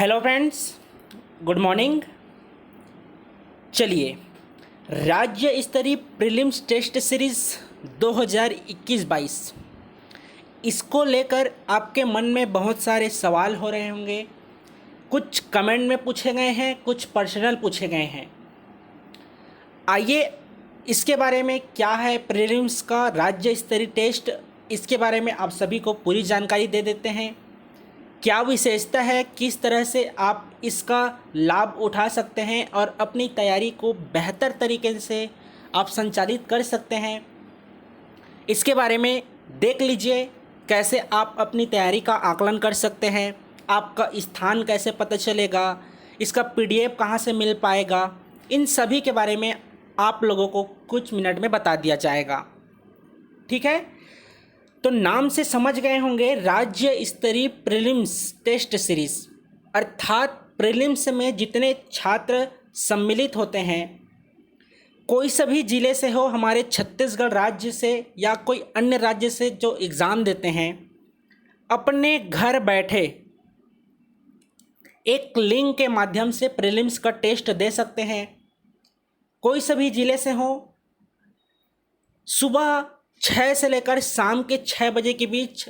Hello friends, good morning. चलिए, राज्य स्तरीय प्रीलिम्स टेस्ट सीरीज़ 2021-22 इसको लेकर आपके मन में बहुत सारे सवाल हो रहे होंगे। कुछ कमेंट में पूछे गए हैं, कुछ पर्सनल पूछे गए हैं। आइए इसके बारे में, क्या है प्रीलिम्स का राज्य स्तरीय टेस्ट, इसके बारे में आप सभी को पूरी जानकारी दे देते हैं। क्या विशेषता है, किस तरह से आप इसका लाभ उठा सकते हैं और अपनी तैयारी को बेहतर तरीके से आप संचालित कर सकते हैं, इसके बारे में देख लीजिए। कैसे आप अपनी तैयारी का आकलन कर सकते हैं, आपका स्थान कैसे पता चलेगा, इसका पीडीएफ कहाँ से मिल पाएगा, इन सभी के बारे में आप लोगों को कुछ मिनट में बता दिया जाएगा। ठीक है, तो नाम से समझ गए होंगे, राज्य स्तरीय प्रीलिम्स टेस्ट सीरीज़, अर्थात प्रीलिम्स में जितने छात्र सम्मिलित होते हैं, कोई सभी ज़िले से हो, हमारे छत्तीसगढ़ राज्य से या कोई अन्य राज्य से जो एग्ज़ाम देते हैं, अपने घर बैठे एक लिंक के माध्यम से प्रीलिम्स का टेस्ट दे सकते हैं। कोई सभी ज़िले से हो, सुबह 6 से लेकर शाम के 6 बजे के बीच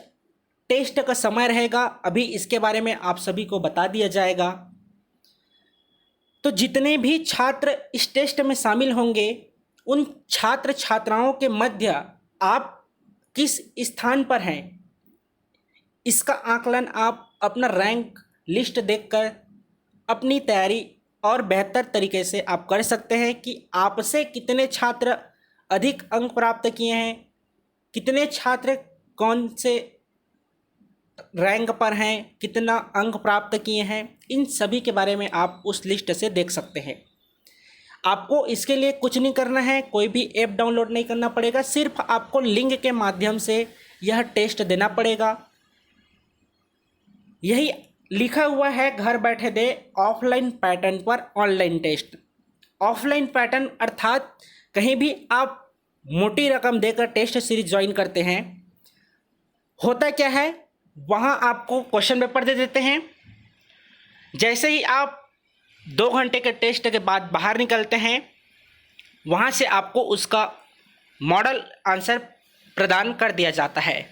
टेस्ट का समय रहेगा। अभी इसके बारे में आप सभी को बता दिया जाएगा। तो जितने भी छात्र इस टेस्ट में शामिल होंगे, उन छात्र छात्राओं के मध्य आप किस स्थान पर हैं, इसका आकलन आप अपना रैंक लिस्ट देखकर अपनी तैयारी और बेहतर तरीके से आप कर सकते हैं कि आपसे कितने छात्र अधिक अंक प्राप्त किए हैं, कितने छात्र कौन से रैंक पर हैं, कितना अंक प्राप्त किए हैं, इन सभी के बारे में आप उस लिस्ट से देख सकते हैं। आपको इसके लिए कुछ नहीं करना है, कोई भी ऐप डाउनलोड नहीं करना पड़ेगा, सिर्फ आपको लिंक के माध्यम से यह टेस्ट देना पड़ेगा। यही लिखा हुआ है, घर बैठे दे ऑफलाइन पैटर्न पर ऑनलाइन टेस्ट। ऑफलाइन पैटर्न अर्थात कहीं भी आप मोटी रकम देकर टेस्ट सीरीज ज्वाइन करते हैं, होता क्या है, वहाँ आपको क्वेश्चन पेपर दे देते हैं। जैसे ही आप 2 घंटे के टेस्ट के बाद बाहर निकलते हैं, वहाँ से आपको उसका मॉडल आंसर प्रदान कर दिया जाता है।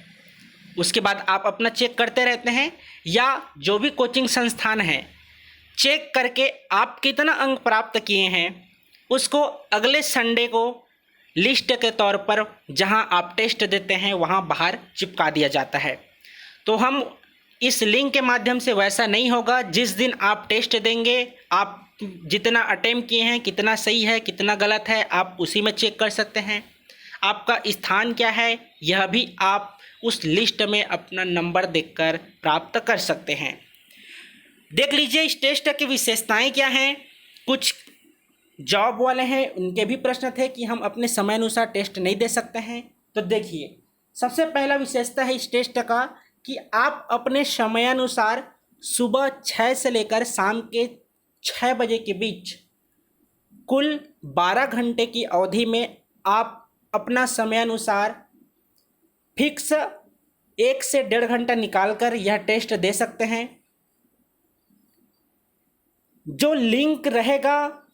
उसके बाद आप अपना चेक करते रहते हैं, या जो भी कोचिंग संस्थान है चेक करके आप कितना अंक प्राप्त किए हैं, उसको अगले संडे को लिस्ट के तौर पर जहां आप टेस्ट देते हैं वहां बाहर चिपका दिया जाता है। तो हम इस लिंक के माध्यम से वैसा नहीं होगा। जिस दिन आप टेस्ट देंगे, आप जितना अटेम्प्ट किए हैं, कितना सही है, कितना गलत है, आप उसी में चेक कर सकते हैं। आपका स्थान क्या है, यह भी आप उस लिस्ट में अपना नंबर देखकर प्राप्त कर सकते हैं। देख लीजिए इस टेस्ट की विशेषताएं क्या हैं। कुछ जॉब वाले हैं, उनके भी प्रश्न थे कि हम अपने समय अनुसार टेस्ट नहीं दे सकते हैं। तो देखिए, सबसे पहला विशेषता है इस टेस्ट का कि आप अपने समयानुसार सुबह 6 से लेकर शाम के 6 बजे के बीच कुल 12 घंटे की अवधि में आप अपना समयानुसार फिक्स 1 से 1.5 घंटा निकालकर यह टेस्ट दे सकते हैं। जो लिंक रहेगा,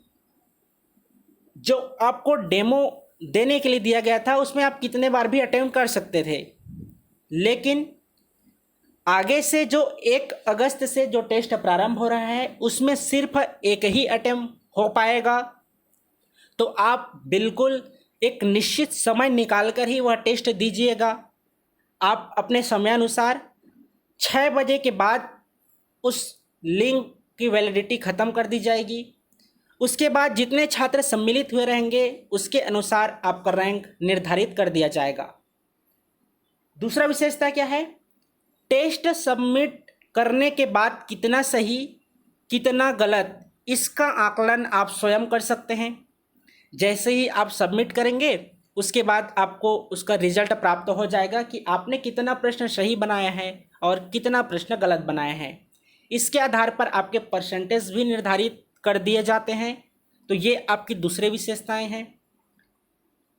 जो आपको डेमो देने के लिए दिया गया था, उसमें आप कितने बार भी अटेम्प्ट कर सकते थे, लेकिन आगे से जो 1 अगस्त से जो टेस्ट प्रारंभ हो रहा है, उसमें सिर्फ एक ही अटेम्प्ट हो पाएगा। तो आप बिल्कुल एक निश्चित समय निकालकर ही वह टेस्ट दीजिएगा। आप अपने समयानुसार 6 बजे के बाद उस लिंक की वैलिडिटी ख़त्म कर दी जाएगी। उसके बाद जितने छात्र सम्मिलित हुए रहेंगे, उसके अनुसार आपका रैंक निर्धारित कर दिया जाएगा। दूसरा विशेषता क्या है, टेस्ट सबमिट करने के बाद कितना सही कितना गलत, इसका आकलन आप स्वयं कर सकते हैं। जैसे ही आप सबमिट करेंगे, उसके बाद आपको उसका रिजल्ट प्राप्त हो जाएगा कि आपने कितना प्रश्न सही बनाया है और कितना प्रश्न गलत बनाया है। इसके आधार पर आपके परसेंटेज भी निर्धारित कर दिए जाते हैं। तो ये आपकी दूसरी विशेषताएं हैं।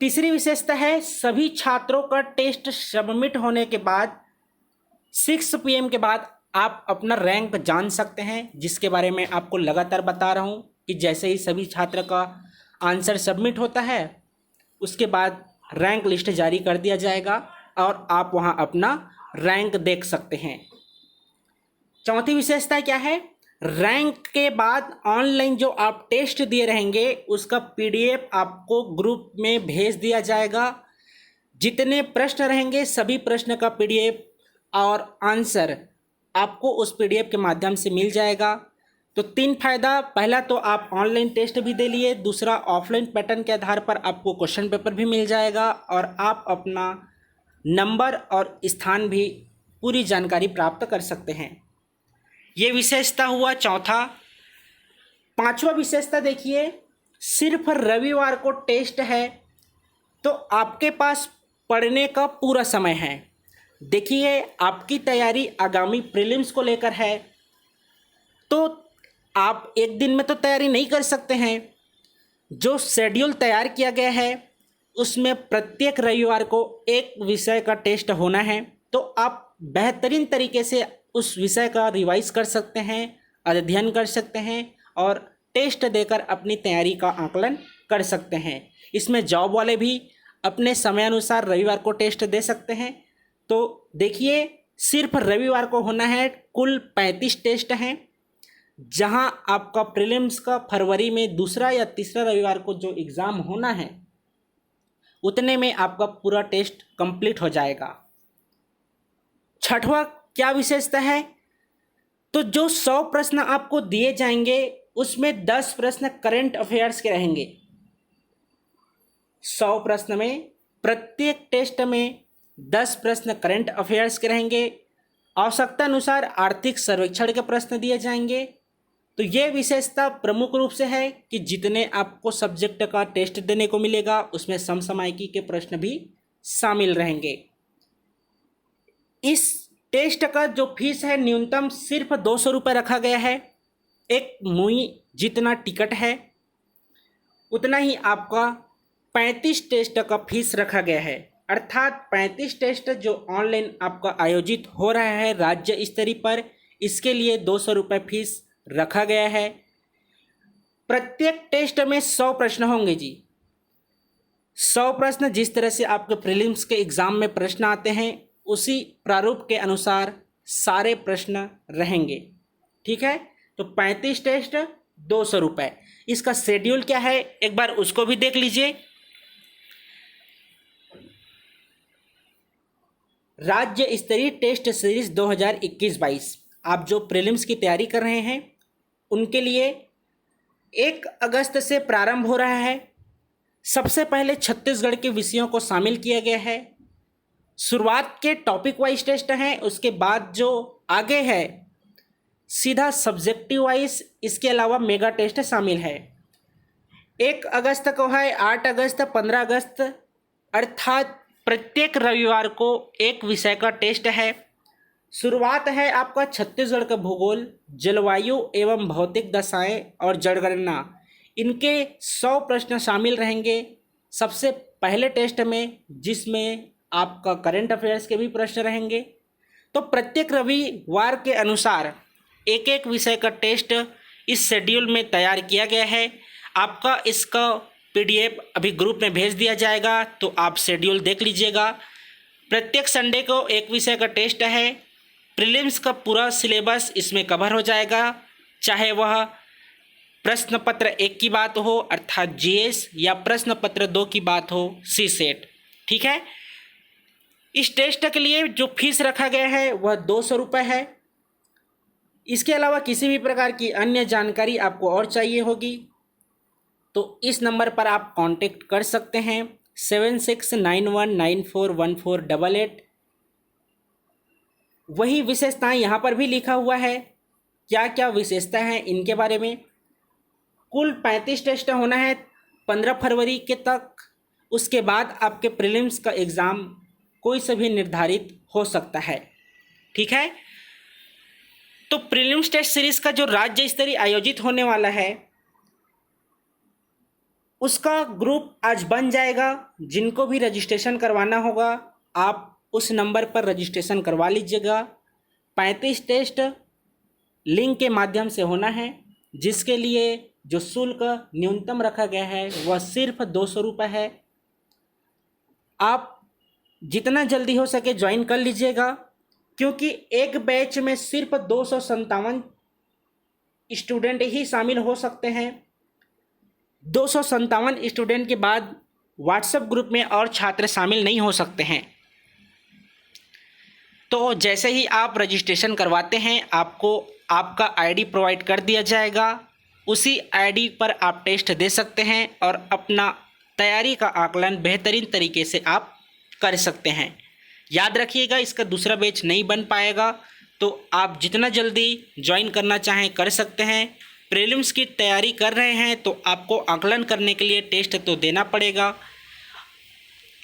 तीसरी विशेषता है, सभी छात्रों का टेस्ट सबमिट होने के बाद 6 PM के बाद आप अपना रैंक जान सकते हैं, जिसके बारे में आपको लगातार बता रहा हूँ कि जैसे ही सभी छात्र का आंसर सबमिट होता है उसके बाद रैंक लिस्ट जारी कर दिया जाएगा और आप वहाँ अपना रैंक देख सकते हैं। चौथी विशेषता क्या है? रैंक के बाद ऑनलाइन जो आप टेस्ट दिए रहेंगे उसका पीडीएफ आपको ग्रुप में भेज दिया जाएगा। जितने प्रश्न रहेंगे सभी प्रश्न का पीडीएफ और आंसर आपको उस पीडीएफ के माध्यम से मिल जाएगा। तो 3 फायदा, पहला तो आप ऑनलाइन टेस्ट भी दे लिए, दूसरा ऑफलाइन पैटर्न के आधार पर आपको क्वेश्चन पेपर भी मिल जाएगा और आप अपना नंबर और स्थान भी पूरी जानकारी प्राप्त कर सकते हैं। ये विशेषता हुआ चौथा। पांचवा विशेषता देखिए, सिर्फ रविवार को टेस्ट है तो आपके पास पढ़ने का पूरा समय है। देखिए आपकी तैयारी आगामी प्रीलिम्स को लेकर है तो आप एक दिन में तो तैयारी नहीं कर सकते हैं। जो शेड्यूल तैयार किया गया है उसमें प्रत्येक रविवार को एक विषय का टेस्ट होना है, तो आप बेहतरीन तरीके से उस विषय का रिवाइज कर सकते हैं, अध्ययन कर सकते हैं और टेस्ट देकर अपनी तैयारी का आकलन कर सकते हैं। इसमें जॉब वाले भी अपने समयानुसार रविवार को टेस्ट दे सकते हैं। तो देखिए सिर्फ रविवार को होना है, कुल 35 टेस्ट हैं, जहां आपका प्रीलिम्स का फरवरी में दूसरा या तीसरा रविवार को जो एग्ज़ाम होना है उतने में आपका पूरा टेस्ट कंप्लीट हो जाएगा। छठवां क्या विशेषता है? तो जो 100 प्रश्न आपको दिए जाएंगे उसमें 10 प्रश्न करंट अफेयर्स के रहेंगे। 100 प्रश्न में प्रत्येक टेस्ट में 10 प्रश्न करंट अफेयर्स के रहेंगे। आवश्यकता अनुसार आर्थिक सर्वेक्षण के प्रश्न दिए जाएंगे। तो ये विशेषता प्रमुख रूप से है कि जितने आपको सब्जेक्ट का टेस्ट देने को मिलेगा उसमें समसामयिकी के प्रश्न भी शामिल रहेंगे। इस टेस्ट का जो फीस है न्यूनतम सिर्फ 200 रुपये रखा गया है। एक मुई जितना टिकट है उतना ही आपका 35 टेस्ट का फीस रखा गया है। अर्थात 35 टेस्ट जो ऑनलाइन आपका आयोजित हो रहा है राज्य स्तरीय पर, इसके लिए 200 रुपये फीस रखा गया है। प्रत्येक टेस्ट में 100 प्रश्न होंगे जी। 100 प्रश्न जिस तरह से आपके प्रीलिम्स के एग्ज़ाम में प्रश्न आते हैं उसी प्रारूप के अनुसार सारे प्रश्न रहेंगे। ठीक है, तो 35 टेस्ट 200 रुपये। इसका शेड्यूल क्या है एक बार उसको भी देख लीजिए। राज्य स्तरीय टेस्ट सीरीज 2021-22 आप जो प्रीलिम्स की तैयारी कर रहे हैं उनके लिए 1 अगस्त से प्रारंभ हो रहा है। सबसे पहले छत्तीसगढ़ के विषयों को शामिल किया गया है। शुरुआत के टॉपिक वाइज टेस्ट हैं, उसके बाद जो आगे है सीधा सब्जेक्टिव वाइज, इसके अलावा मेगा टेस्ट शामिल है। 1 अगस्त को है, 8 अगस्त, 15 अगस्त, अर्थात प्रत्येक रविवार को एक विषय का टेस्ट है। शुरुआत है आपका छत्तीसगढ़ का भूगोल, जलवायु एवं भौतिक दशाएं और जनगणना, इनके 100 प्रश्न शामिल रहेंगे सबसे पहले टेस्ट में, जिसमें आपका करंट अफेयर्स के भी प्रश्न रहेंगे। तो प्रत्येक रविवार के अनुसार एक एक विषय का टेस्ट इस शेड्यूल में तैयार किया गया है। आपका इसका पीडीएफ अभी ग्रुप में भेज दिया जाएगा, तो आप शेड्यूल देख लीजिएगा। प्रत्येक संडे को एक विषय का टेस्ट है। प्रीलिम्स का पूरा सिलेबस इसमें कवर हो जाएगा, चाहे वह प्रश्न पत्र 1 की बात हो अर्थात जीएस या प्रश्न पत्र 2 की बात हो सी सेट। ठीक है, इस टेस्ट के लिए जो फीस रखा गया है वह 200 रुपये है। इसके अलावा किसी भी प्रकार की अन्य जानकारी आपको और चाहिए होगी तो इस नंबर पर आप कांटेक्ट कर सकते हैं 7691941488। वही विशेषताएं यहाँ पर भी लिखा हुआ है, क्या क्या विशेषता हैं इनके बारे में। कुल 35 टेस्ट होना है 15 फरवरी के तक। उसके बाद आपके प्रीलिम्स का एग्ज़ाम कोई से भी निर्धारित हो सकता है। ठीक है, तो प्रीलिम्स टेस्ट सीरीज़ का जो राज्य स्तरीय आयोजित होने वाला है उसका ग्रुप आज बन जाएगा। जिनको भी रजिस्ट्रेशन करवाना होगा आप उस नंबर पर रजिस्ट्रेशन करवा लीजिएगा। 35 टेस्ट लिंक के माध्यम से होना है, जिसके लिए जो शुल्क न्यूनतम रखा गया है वह सिर्फ 200 रुपये है। आप जितना जल्दी हो सके ज्वाइन कर लीजिएगा, क्योंकि एक बैच में सिर्फ 257 स्टूडेंट ही शामिल हो सकते हैं। 257 स्टूडेंट के बाद व्हाट्सएप ग्रुप में और छात्र शामिल नहीं हो सकते हैं। तो जैसे ही आप रजिस्ट्रेशन करवाते हैं आपको आपका आईडी प्रोवाइड कर दिया जाएगा। उसी आईडी पर आप टेस्ट दे सकते हैं और अपना तैयारी का आकलन बेहतरीन तरीके से आप कर सकते हैं। याद रखिएगा, इसका दूसरा बैच नहीं बन पाएगा, तो आप जितना जल्दी ज्वाइन करना चाहें कर सकते हैं। प्रीलिम्स की तैयारी कर रहे हैं तो आपको आकलन करने के लिए टेस्ट तो देना पड़ेगा।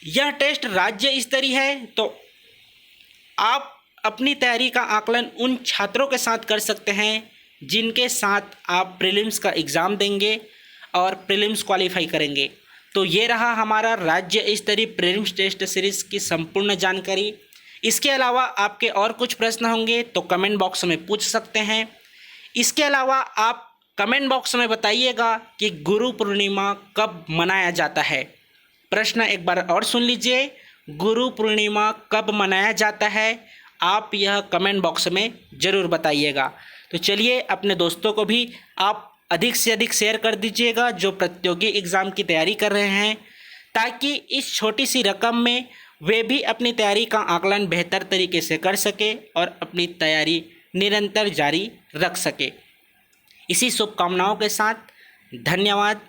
यह टेस्ट राज्य स्तरीय है, तो आप अपनी तैयारी का आकलन उन छात्रों के साथ कर सकते हैं जिनके साथ आप प्रीलिम्स का एग्ज़ाम देंगे और प्रीलिम्स क्वालिफाई करेंगे। तो ये रहा हमारा राज्य स्तरीय प्रीलिम्स टेस्ट सीरीज़ की संपूर्ण जानकारी। इसके अलावा आपके और कुछ प्रश्न होंगे तो कमेंट बॉक्स में पूछ सकते हैं। इसके अलावा आप कमेंट बॉक्स में बताइएगा कि गुरु पूर्णिमा कब मनाया जाता है। प्रश्न एक बार और सुन लीजिए, गुरु पूर्णिमा कब मनाया जाता है, आप यह कमेंट बॉक्स में ज़रूर बताइएगा। तो चलिए अपने दोस्तों को भी आप अधिक से अधिक शेयर कर दीजिएगा जो प्रतियोगी एग्ज़ाम की तैयारी कर रहे हैं, ताकि इस छोटी सी रकम में वे भी अपनी तैयारी का आकलन बेहतर तरीके से कर सके और अपनी तैयारी निरंतर जारी रख सके। इसी शुभकामनाओं के साथ धन्यवाद।